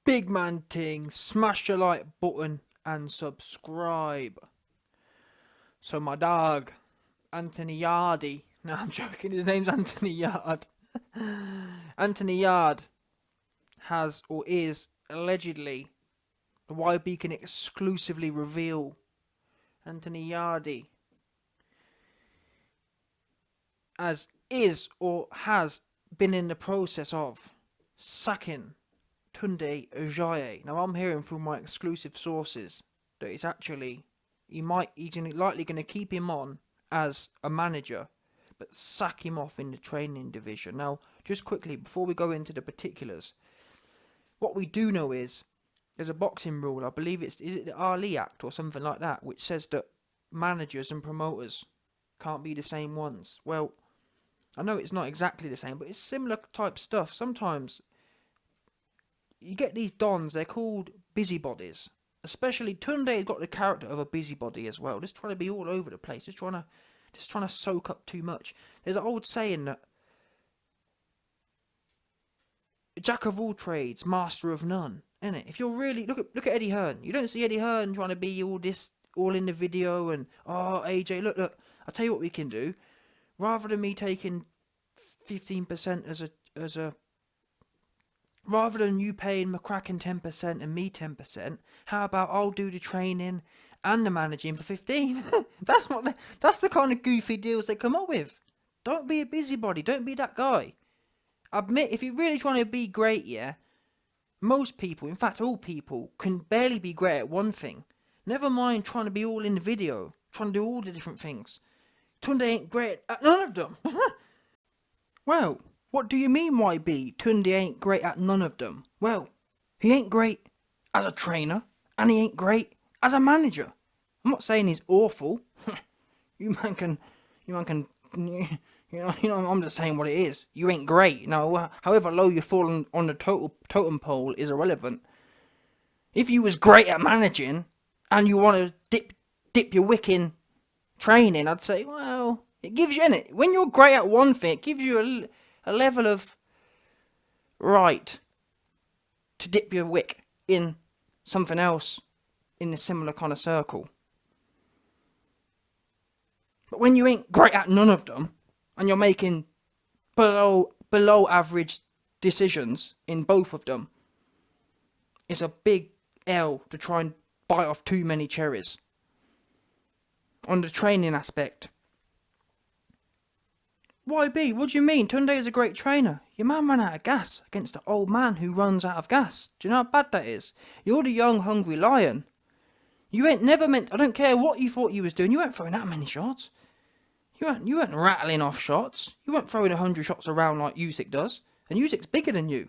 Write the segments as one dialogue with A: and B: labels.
A: Big man ting, smash the like button and subscribe. So my dog, Anthony Yarde. No, I'm joking, his name's Anthony Yarde. Anthony Yarde has or is allegedly, the YB can exclusively reveal, Anthony Yarde as is or has been in the process of sacking Tunde Ajayi. Now I'm hearing from my exclusive sources that it's actually he's likely going to keep him on as a manager, but sack him off in the training division. Now, just quickly before we go into the particulars, what we do know is there's a boxing rule. I believe is it the Ali Act or something like that, which says that managers and promoters can't be the same ones. Well, I know it's not exactly the same, but it's similar type stuff. Sometimes you get these dons, they're called busybodies. Especially Tunde's got the character of a busybody as well. Just trying to be all over the place, just trying to soak up too much. There's an old saying that jack of all trades, master of none, isn't it? If you're really look at Eddie Hearn, you don't see Eddie Hearn trying to be all in the video and AJ, look, I'll tell you what we can do. Rather than me taking 15% as a rather than you paying Mccracken 10% and me 10%, how about I'll do the training and the managing for 15? That's the kind of goofy deals they come up with. Don't be a busybody. Don't be that guy. Admit, if you're really trying to be great, yeah, most people, in fact all people, can barely be great at one thing. Never mind trying to be all in the video, trying to do all the different things. Tunde ain't great at none of them. Well, what do you mean, YB? Tunde ain't great at none of them. Well, he ain't great as a trainer, and he ain't great as a manager. I'm not saying he's awful. You man can, I'm just saying what it is. You ain't great. Now, however low you fall on the totem pole is irrelevant. If you was great at managing, and you want to dip your wick in training, I'd say, well, it gives you, innit? When you're great at one thing, it gives you a level of right to dip your wick in something else in a similar kind of circle. But when you ain't great at none of them and you're making below average decisions in both of them, it's a big L to try and bite off too many cherries. On the training aspect, YB, what do you mean? Tunde is a great trainer. Your man ran out of gas against an old man who runs out of gas. Do you know how bad that is? You're the young, hungry lion. You ain't never meant. I don't care what you thought you was doing. You weren't throwing that many shots. You weren't rattling off shots. You weren't throwing 100 shots around like Usyk does. And Usyk's bigger than you,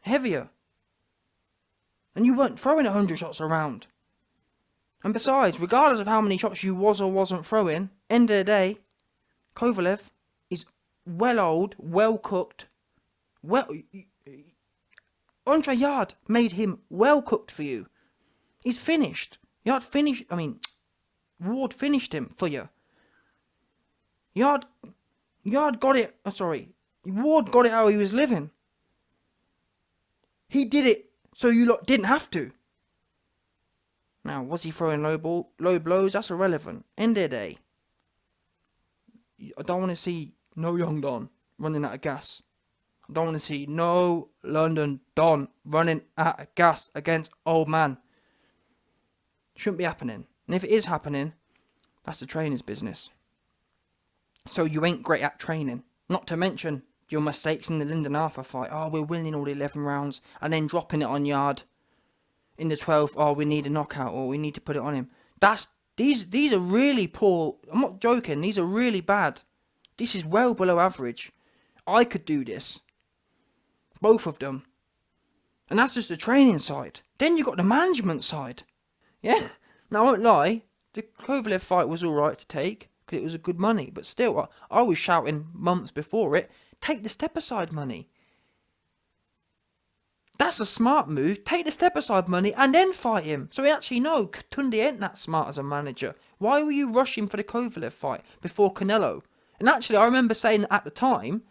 A: heavier. And you weren't throwing 100 shots around. And besides, regardless of how many shots you was or wasn't throwing, end of the day, Kovalev is well old, well cooked. Andre Yarde made him well cooked for you. He's finished. Ward finished him for you. Yarde got it. Ward got it how he was living. He did it so you lot didn't have to. Now, was he throwing low blows? That's irrelevant. End of the day, I don't want to see no young Don running out of gas. I don't want to see no London Don running out of gas against old man. Shouldn't be happening. And if it is happening, that's the trainer's business. So you ain't great at training. Not to mention your mistakes in the Lyndon Arthur fight. Oh, we're winning all the 11 rounds. And then dropping it on Yarde in the 12th. Oh, we need a knockout or we need to put it on him. These are really poor. I'm not joking. These are really bad. This is well below average. I could do this. Both of them. And that's just the training side. Then you got the management side. Yeah. Now, I won't lie. The Kovalev fight was alright to take, because it was a good money. But still, I was shouting months before it, take the step-aside money. That's a smart move. Take the step-aside money and then fight him. So we actually know Tunde ain't that smart as a manager. Why were you rushing for the Kovalev fight before Canelo? And actually, I remember saying that at the time.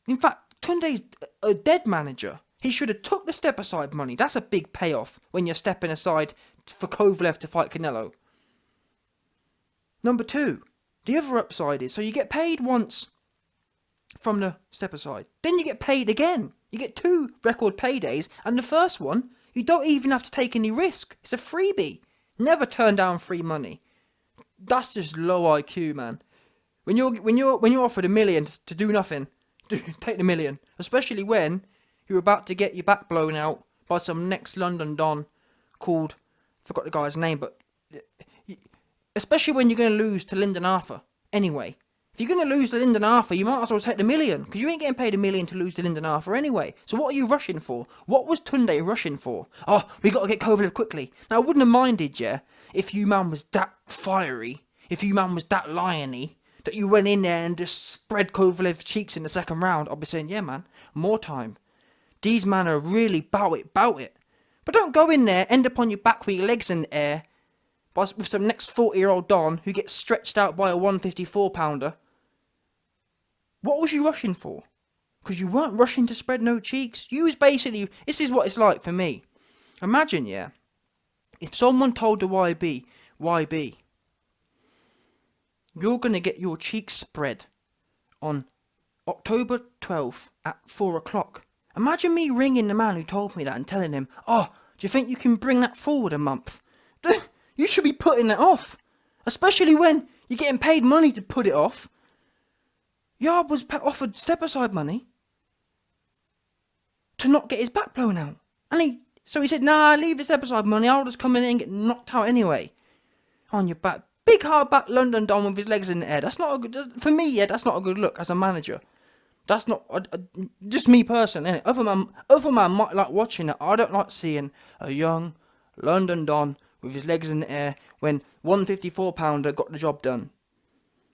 A: In fact, Tunde's a dead manager. He should have took the step aside money. That's a big payoff when you're stepping aside for Kovalev to fight Canelo. Number 2, the other upside is, so you get paid once from the step aside. Then you get paid again. You get 2 record paydays, and the first one, you don't even have to take any risk. It's a freebie. Never turn down free money. That's just low IQ, man. When you're offered $1 million to do nothing, take the $1 million. Especially when you're about to get your back blown out by some next London Don called, forgot the guy's name, but especially when you're going to lose to Lyndon Arthur. Anyway, if you're going to lose to Lyndon Arthur, you might as well take the $1 million, because you ain't getting paid $1 million to lose to Lyndon Arthur anyway. So what are you rushing for? What was Tunde rushing for? Oh, we got to get Kovalev quickly. Now, I wouldn't have minded, yeah, if you man was that fiery, if you man was that liony, that you went in there and just spread Kovalev's cheeks in the second round. I'll be saying, yeah, man, more time. These men are really bout it. But don't go in there, end up on your back with your legs in the air, with some next 40-year-old Don who gets stretched out by a 154-pounder. What was you rushing for? Because you weren't rushing to spread no cheeks. You was basically, this is what it's like for me. Imagine, yeah, if someone told the YB, you're going to get your cheeks spread on October 12th at 4 o'clock. Imagine me ringing the man who told me that and telling him, oh, do you think you can bring that forward a month? You should be putting it off. Especially when you're getting paid money to put it off. Yarde was offered step-aside money to not get his back blown out. So he said, nah, leave the step-aside money. I'll just come in and get knocked out anyway. On your back. Big hard back London Don with his legs in the air. That's not a good, for me, yeah, that's not a good look as a manager. That's not, just me personally, innit? Other man might like watching it. I don't like seeing a young London Don with his legs in the air when 154-pounder got the job done.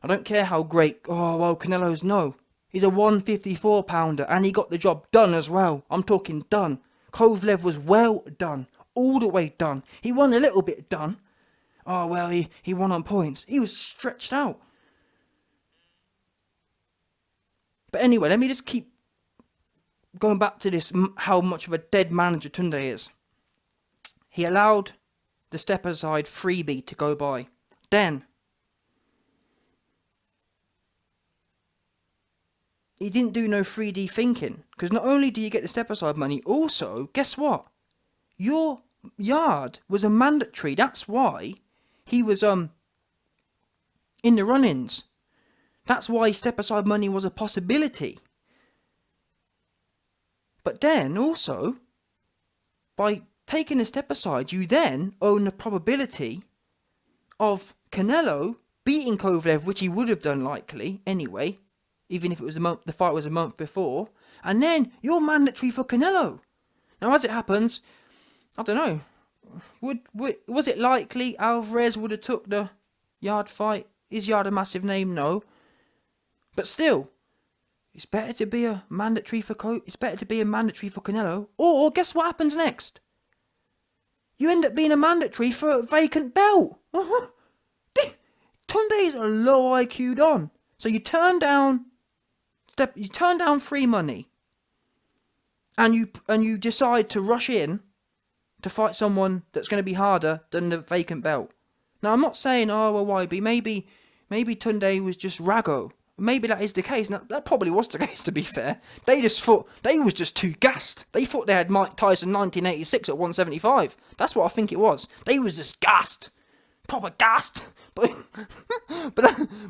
A: I don't care how great, oh, well, Canelo's, no. He's a 154-pounder and he got the job done as well. I'm talking done. Kovalev was well done. All the way done. He won a little bit done. Oh, well, he won on points. He was stretched out. But anyway, let me just keep going back to this, how much of a dead manager Tunde is. He allowed the step-aside freebie to go by. Then, he didn't do no 3D thinking. Because not only do you get the step-aside money, also, guess what? Your Yarde was a mandatory. That's why he was in the run-ins. That's why step-aside money was a possibility. But then, also, by taking a step aside, you then own the probability of Canelo beating Kovalev, which he would have done likely anyway, even if it was the fight was a month before, and then you're mandatory for Canelo. Now, as it happens, I don't know, was it likely Alvarez would have took the Yarde fight? Is Yarde a massive name? No. But still, it's better to be a mandatory for Canelo. Or guess what happens next? You end up being a mandatory for a vacant belt. Tunde's a low IQ Don. So you turn down free money, and you decide to rush in to fight someone that's going to be harder than the vacant belt. Now I'm not saying, oh well, YB, maybe Tunde was just raggo. Maybe that is the case. Now, that probably was the case, to be fair. They just thought, they was just too gassed. They thought they had Mike Tyson 1986 at 175. That's what I think it was. They was just gassed. Proper gassed. But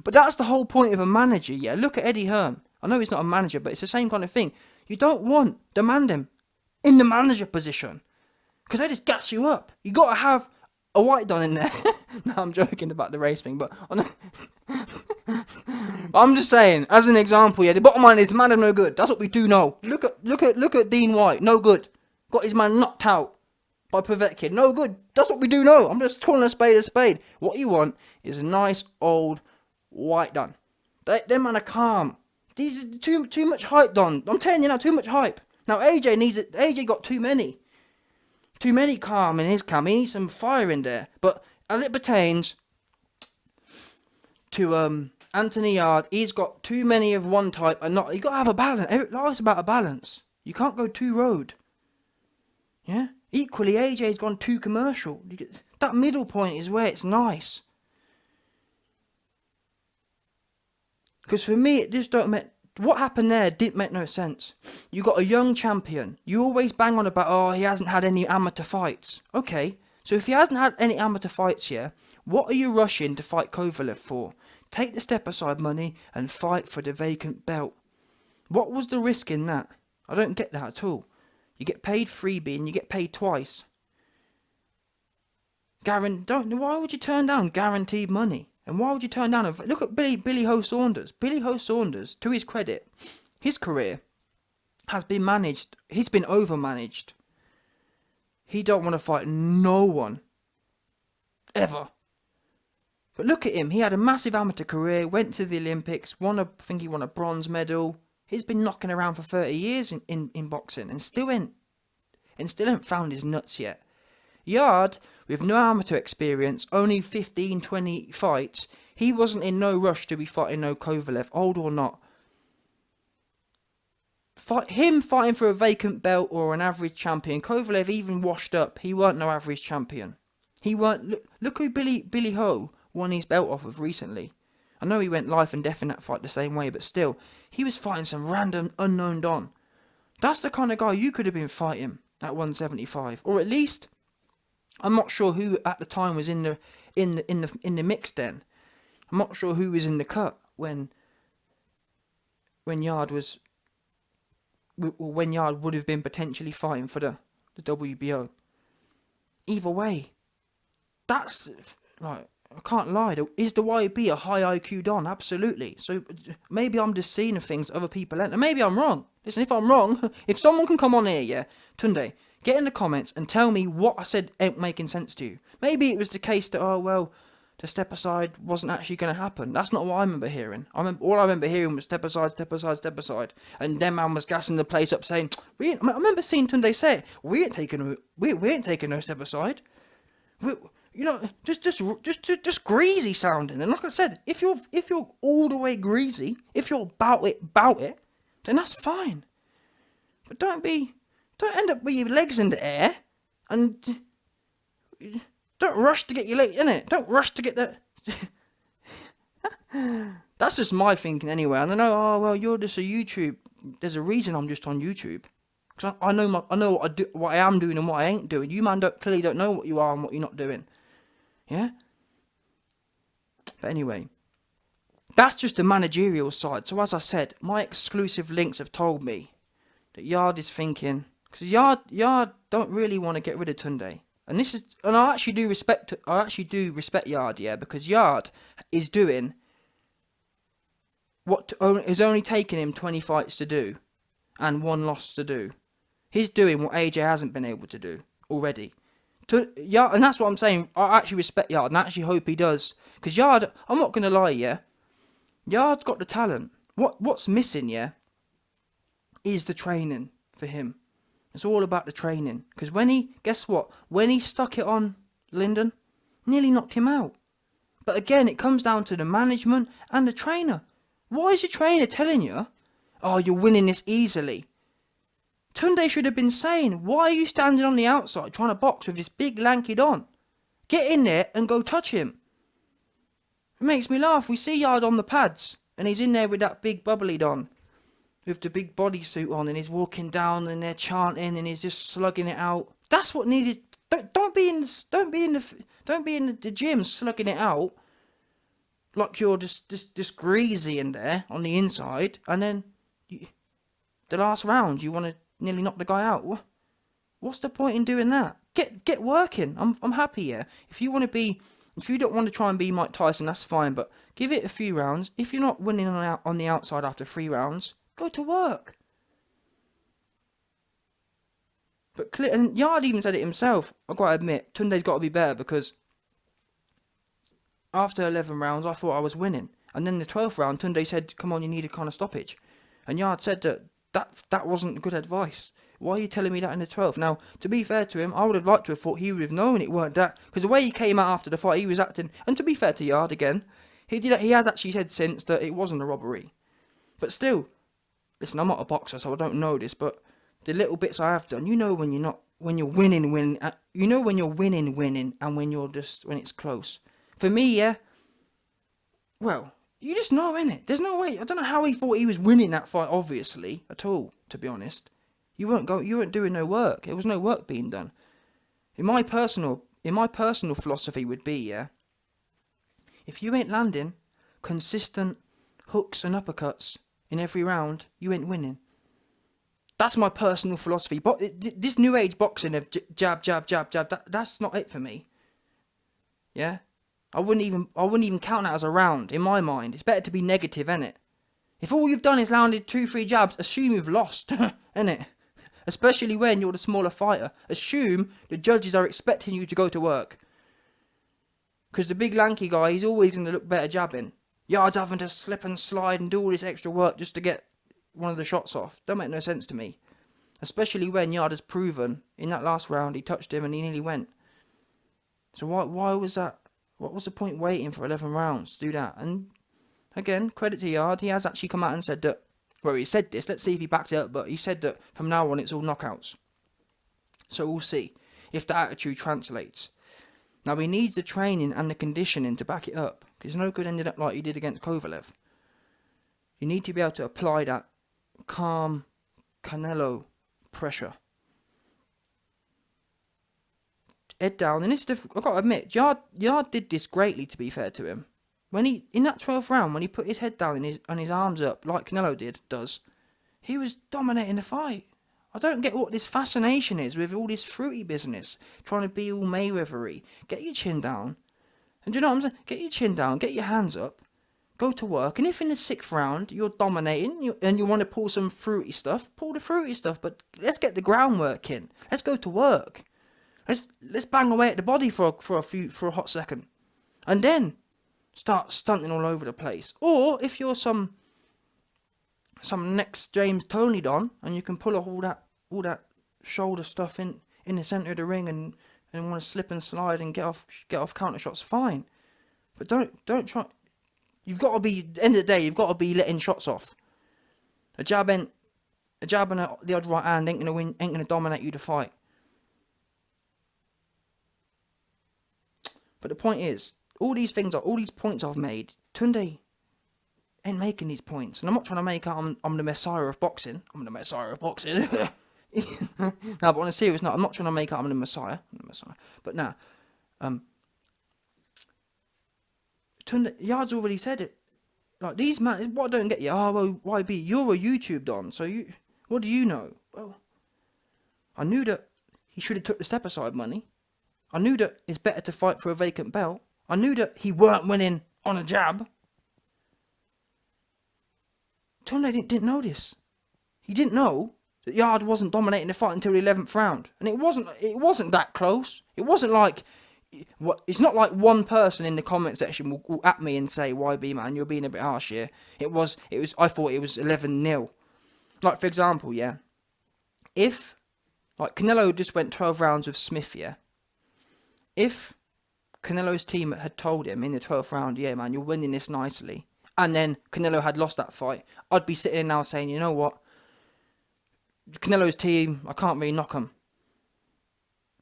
A: that's the whole point of a manager, yeah. Look at Eddie Hearn. I know he's not a manager, but it's the same kind of thing. You don't demand him in the manager position. Because they just gas you up. You got to have a white Don in there. No, I'm joking about the race thing, but I'm just saying, as an example, yeah, the bottom line is the man is no good. That's what we do know. Look at Dean White, no good. Got his man knocked out by Povetkin, no good. That's what we do know. I'm just calling a spade a spade. What you want is a nice old white Don. Them man are calm. These are too much hype, Don. I'm telling you now, too much hype. Now AJ needs it. AJ got too many calm in his camp. He needs some fire in there. But as it pertains to Anthony Yarde, he's got too many of one type and not. You got to have a balance. Life's about a balance. You can't go too road. Yeah. Equally, AJ's gone too commercial. That middle point is where it's nice. Because for me, it just don't make. What happened there didn't make no sense. You got a young champion. You always bang on about, oh, he hasn't had any amateur fights. Okay, so if he hasn't had any amateur fights yet, what are you rushing to fight Kovalev for? Take the step aside money and fight for the vacant belt. What was the risk in that? I don't get that at all. You get paid freebie and you get paid twice. Why would you turn down guaranteed money? And why would you turn down look at Billy Ho Saunders. Billy Ho Saunders, to his credit, his career has been managed. He's been overmanaged. He don't want to fight no one. Ever. But look at him. He had a massive amateur career, went to the Olympics, I think he won a bronze medal. He's been knocking around for 30 years in boxing and still ain't found his nuts yet. Yarde, with no amateur experience, only 15, 20 fights, he wasn't in no rush to be fighting no Kovalev, old or not. Him fighting for a vacant belt or an average champion, Kovalev even washed up, he weren't no average champion. He weren't. Look who Billy Ho won his belt off of recently. I know he went life and death in that fight the same way, but still, he was fighting some random unknown don. That's the kind of guy you could have been fighting at 175, or at least. I'm not sure who at the time was in the mix then. I'm not sure who was in the cut when Yarde would have been potentially fighting for the WBO. Either way, that's like, I can't lie. Is the YB a high IQ don? Absolutely. So maybe I'm just seeing things other people ain't. And maybe I'm wrong. Listen, if I'm wrong, if someone can come on here, yeah, Tunde, get in the comments and tell me what I said ain't making sense to you. Maybe it was the case that, oh, well, the step aside wasn't actually going to happen. That's not what I remember hearing. All I remember hearing was step aside, step aside, step aside. And then man was gassing the place up saying, I remember seeing Tunde say it, we ain't taking no step aside. Just greasy sounding. And like I said, if you're all the way greasy, if you're about it, then that's fine. But don't end up with your legs in the air, and don't rush to get your leg in it. Don't rush to get that. That's just my thinking anyway. And I know, oh well, you're just a YouTube. There's a reason I'm just on YouTube. Cause I know what I am doing and what I ain't doing. You man clearly don't know what you are and what you're not doing. Yeah. But anyway, that's just the managerial side. So as I said, my exclusive links have told me that Yarde is thinking, because Yarde don't really want to get rid of Tunde, and I actually do respect Yarde, yeah, because Yarde is doing what is only taking him 20 fights to do, and 1 loss to do. He's doing what AJ hasn't been able to do already. And that's what I'm saying. I actually respect Yarde, and I actually hope he does, because Yarde, I'm not gonna lie, yeah, Yarde's got the talent. What's missing, yeah, is the training for him. It's all about the training. Because when he stuck it on Linden, nearly knocked him out. But again, it comes down to the management and the trainer. Why is your trainer telling you, oh, you're winning this easily? Tunde should have been saying, why are you standing on the outside trying to box with this big lanky don? Get in there and go touch him. It makes me laugh. We see Yarde on the pads, and he's in there with that big bubbly don, with the big bodysuit on, and he's walking down and they're chanting and he's just slugging it out. That's what needed. Don't be in the gym slugging it out like you're just greasy in there on the inside, and then the last round you want to nearly knock the guy out. What's the point in doing that? Get working. I'm happy, yeah. If you don't want to try and be Mike Tyson, that's fine, but give it a few rounds. If you're not winning on the outside after 3 rounds, go to work. And Yarde even said it himself. I've got to admit, Tunde's got to be better, because after 11 rounds, I thought I was winning. And then the 12th round, Tunde said, come on, you need a kind of stoppage. And Yarde said that wasn't good advice. Why are you telling me that in the 12th? Now, to be fair to him, I would have liked to have thought he would have known it weren't that. Because the way he came out after the fight, he was acting. And to be fair to Yarde again, He has actually said since that it wasn't a robbery. But still, listen, I'm not a boxer, so I don't know this, but the little bits I have done, when you're winning, you know when you're winning, and when when it's close. For me, yeah, well, you just know, innit? There's no way. I don't know how he thought he was winning that fight, obviously, at all, to be honest. You weren't doing no work. There was no work being done. In my personal philosophy would be, yeah, if you ain't landing consistent hooks and uppercuts in every round, you ain't winning. That's my personal philosophy. But this new age boxing of jab, that's not it for me. Yeah? I wouldn't even count that as a round, in my mind. It's better to be negative, innit? If all you've done is landed 2-3 jabs, assume you've lost, innit? Especially when you're the smaller fighter. Assume the judges are expecting you to go to work. Because the big lanky guy, he's always going to look better jabbing. Yarde's having to slip and slide and do all this extra work just to get one of the shots off. Don't make no sense to me. Especially when Yarde has proven in that last round he touched him and he nearly went. So why was that? What was the point waiting for 11 rounds to do that? And again, credit to Yarde, he has actually come out and said that, well, he said this, let's see if he backs it up, but he said that from now on it's all knockouts. So we'll see if the attitude translates. Now he needs the training and the conditioning to back it up, because no good ended up like he did against Kovalev. You need to be able to apply that calm Canelo pressure. Head down, and it's difficult. I've got to admit, Yarde did this greatly, to be fair to him. When he, in that 12th round, when he put his head down and his arms up, like Canelo does, he was dominating the fight. I don't get what this fascination is with all this fruity business, trying to be all Mayweather-y. Get your chin down. And do you know what I'm saying? Get your chin down, get your hands up, go to work, and if in the 6th round you're dominating and you want to pull some fruity stuff, pull the fruity stuff, but let's get the groundwork in. Let's go to work. Let's bang away at the body for a hot second. And then start stunting all over the place. Or if you're some next James Toney Don and you can pull off all that shoulder stuff in the centre of the ring and want to slip and slide and get off counter shots, fine. But don't try. You've got to be, at the end of the day, you've got to be letting shots off. A jab and the odd right hand ain't gonna dominate you to fight. But the point is, all these points I've made, Tunde ain't making these points. And I'm not trying to make out I'm the messiah of boxing. I'm the messiah of boxing. No, but on a serious note, I'm not trying to make out I'm the messiah. But now, Tunde, Yarde's already said it. Like, these man, what I don't get you, well, YB, you're a YouTube Don, so what do you know? Well, I knew that he should have took the step aside money. I knew that it's better to fight for a vacant belt. I knew that he weren't winning on a jab. Tunde didn't know this. He didn't know that Yarde wasn't dominating the fight until the 11th round. And it wasn't that close. It wasn't like, it's not like one person in the comment section will at me and say, YB man, you're being a bit harsh here. I thought it was 11-0. Like, for example, yeah, if, like, Canelo just went 12 rounds with Smith, yeah, if Canelo's team had told him in the 12th round, yeah, man, you're winning this nicely, and then Canelo had lost that fight, I'd be sitting there now saying, you know what, Canelo's team, I can't really knock him,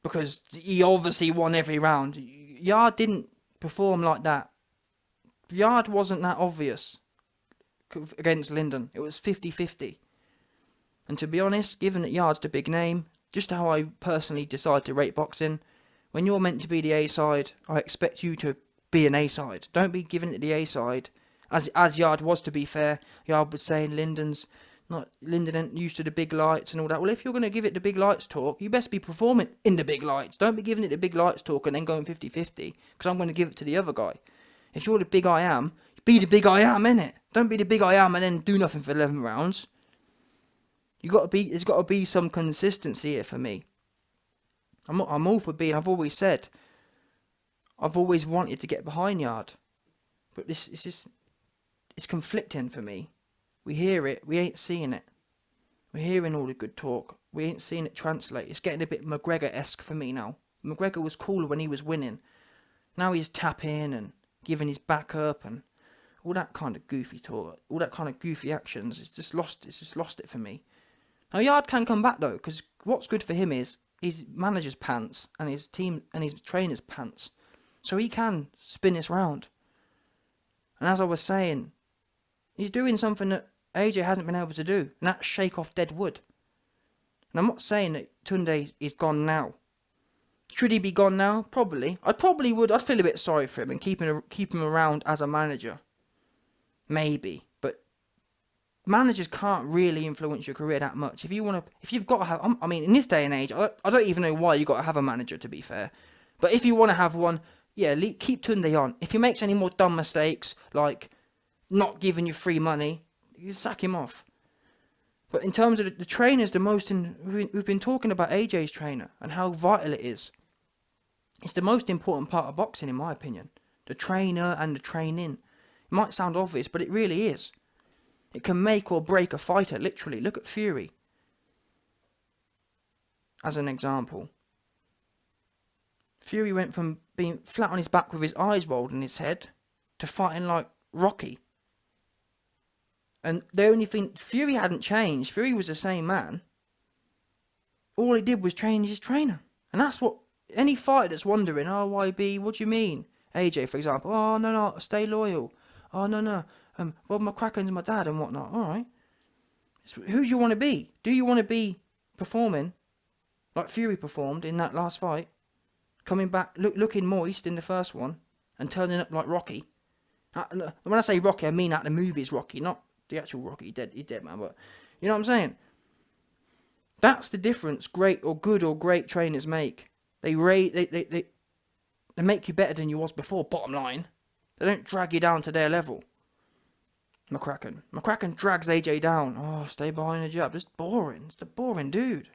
A: because he obviously won every round. Yarde didn't perform like that. Yarde wasn't that obvious against Lyndon. It was 50-50. And to be honest, given that Yarde's the big name, just how I personally decide to rate boxing, when you're meant to be the A-side, I expect you to be an A-side. Don't be giving it the A-side. As Yarde was, to be fair, Yarde was saying Lyndon ain't used to the big lights and all that. Well, if you're going to give it the big lights talk, you best be performing in the big lights. Don't be giving it the big lights talk and then going 50-50, because I'm going to give it to the other guy. If you're the big I am, be the big I am, innit? Don't be the big I am and then do nothing for 11 rounds. There's got to be some consistency here for me. I'm all for being, I've always said, I've always wanted to get behind Yarde. But it's conflicting for me. We hear it, we ain't seeing it. We're hearing all the good talk, we ain't seeing it translate. It's getting a bit McGregor-esque for me now. McGregor was cooler when he was winning. Now he's tapping and giving his back up and all that kind of goofy talk, all that kind of goofy actions, it's just lost it for me. Now Yarde can come back though, because what's good for him is his manager's pants and his team and his trainer's pants, so he can spin this round. And as I was saying, he's doing something that AJ hasn't been able to do, and that's shake off dead wood. And I'm not saying that Tunde is gone now. Should he be gone now? Probably. I'd feel a bit sorry for him and keep him around as a manager. Maybe. But managers can't really influence your career that much. If you've got to have, I mean, in this day and age, I don't even know why you got to have a manager, to be fair. But if you want to have one, yeah, keep Tunde on. If he makes any more dumb mistakes, like not giving you free money, you sack him off. But in terms of the trainers, we've been talking about AJ's trainer and how vital it is. It's the most important part of boxing, in my opinion. The trainer and the training. It might sound obvious, but it really is. It can make or break a fighter, literally. Look at Fury. As an example. Fury went from being flat on his back with his eyes rolled in his head to fighting like Rocky. And the only thing, Fury hadn't changed. Fury was the same man. All he did was train his trainer. And that's what any fighter that's wondering, oh, YB, what do you mean? AJ, for example, oh, no, stay loyal. Oh, no, Rob Mccracken's my dad and whatnot. All right. So who do you want to be? Do you want to be performing like Fury performed in that last fight? Coming back, looking moist in the first one and turning up like Rocky? When I say Rocky, I mean that the movie's Rocky, not the actual Rocky. He's dead, man. But you know what I'm saying? That's the difference great or good or great trainers make. They make you better than you was before, bottom line. They don't drag you down to their level. Mccracken drags AJ down. Oh, stay behind the jab. Just boring. It's a boring dude.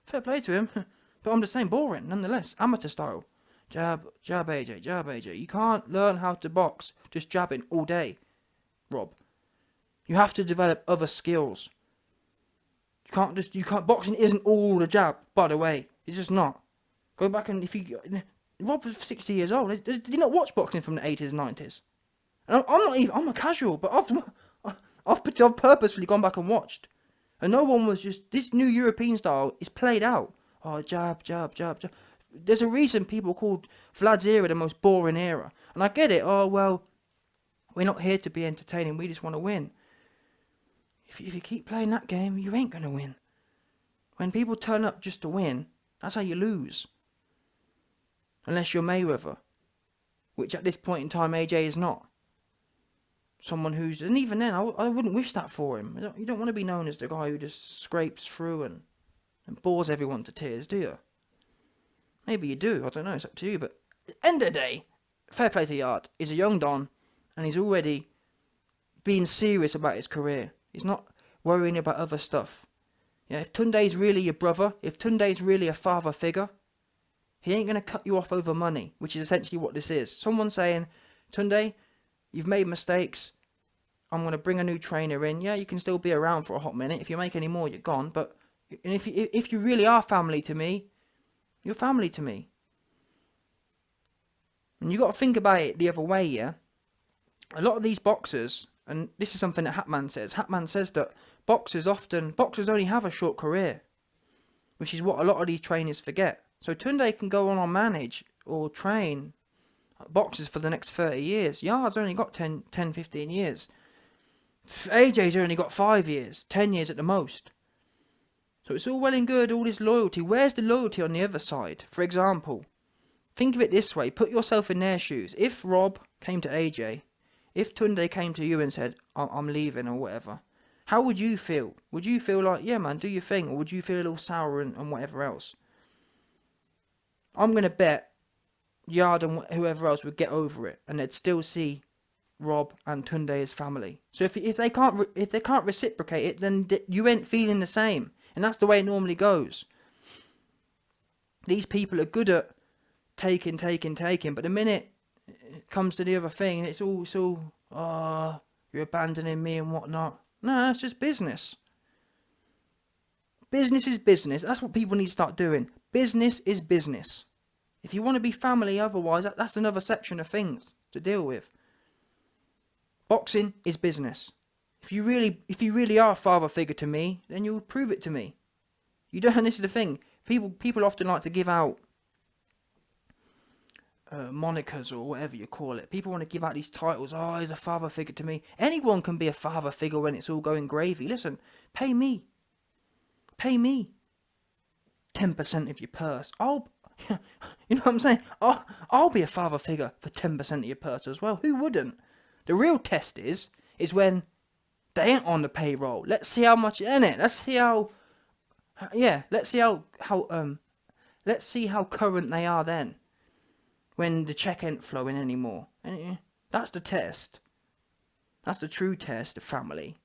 A: Fair play to him. But I'm just saying, boring, nonetheless. Amateur style. Jab, AJ. You can't learn how to box just jabbing all day, Rob. You have to develop other skills. Boxing isn't all the jab, by the way. It's just not. Go back and Rob was 60 years old. Did you not watch boxing from the 80s and 90s? And I'm a casual, but I've purposefully gone back and watched. And no one was just, this new European style is played out. Oh, jab. There's a reason people called Vlad's era the most boring era. And I get it. Oh, well, we're not here to be entertaining. We just want to win. If you keep playing that game, you ain't going to win. When people turn up just to win, that's how you lose. Unless you're Mayweather. Which at this point in time, AJ is not. Someone who's, and even then, I wouldn't wish that for him. You don't want to be known as the guy who just scrapes through and bores everyone to tears, do you? Maybe you do, I don't know, it's up to you. But at the end of the day, fair play to Yarde. He's a young Don, and he's already being serious about his career. He's not worrying about other stuff. Yeah, if Tunde's really your brother, if Tunde's really a father figure, he ain't going to cut you off over money, which is essentially what this is. Someone saying, Tunde, you've made mistakes. I'm going to bring a new trainer in. Yeah, you can still be around for a hot minute. If you make any more, you're gone. But if you really are family to me, you're family to me. And you got to think about it the other way, yeah? A lot of these boxers, and this is something that Hatman says that boxers only have a short career, which is what a lot of these trainers forget. So Tunde can go on and manage or train boxers for the next 30 years. Yarde's only got 10, 15 years. AJ's only got 5 years, 10 years at the most. So it's all well and good, all this loyalty. Where's the loyalty on the other side? For example, think of it this way. Put yourself in their shoes. If Rob came to AJ, if Tunde came to you and said, I'm leaving or whatever, how would you feel? Would you feel like, yeah, man, do your thing? Or would you feel a little sour and whatever else? I'm going to bet Yarde and whoever else would get over it, and they'd still see Rob and Tunde as family. So if they can't reciprocate it, then you ain't feeling the same. And that's the way it normally goes. These people are good at taking, but the minute it comes to the other thing, it's all, you're abandoning me and whatnot. No, it's just business. Business is business. That's what people need to start doing. Business is business. If you want to be family otherwise, that's another section of things to deal with. Boxing is business. If you really are a father figure to me, then you'll prove it to me. You don't. And this is the thing. People often like to give out monikers or whatever you call it. People want to give out these titles. Oh, he's a father figure to me. Anyone can be a father figure when it's all going gravy. Listen, pay me 10% of your purse. You know what I'm saying? I'll be a father figure for 10% of your purse as well. Who wouldn't? The real test is when they ain't on the payroll. Let's see how much in it. Let's see how current they are then, when the check ain't flowing anymore. And that's the test. That's the true test of family.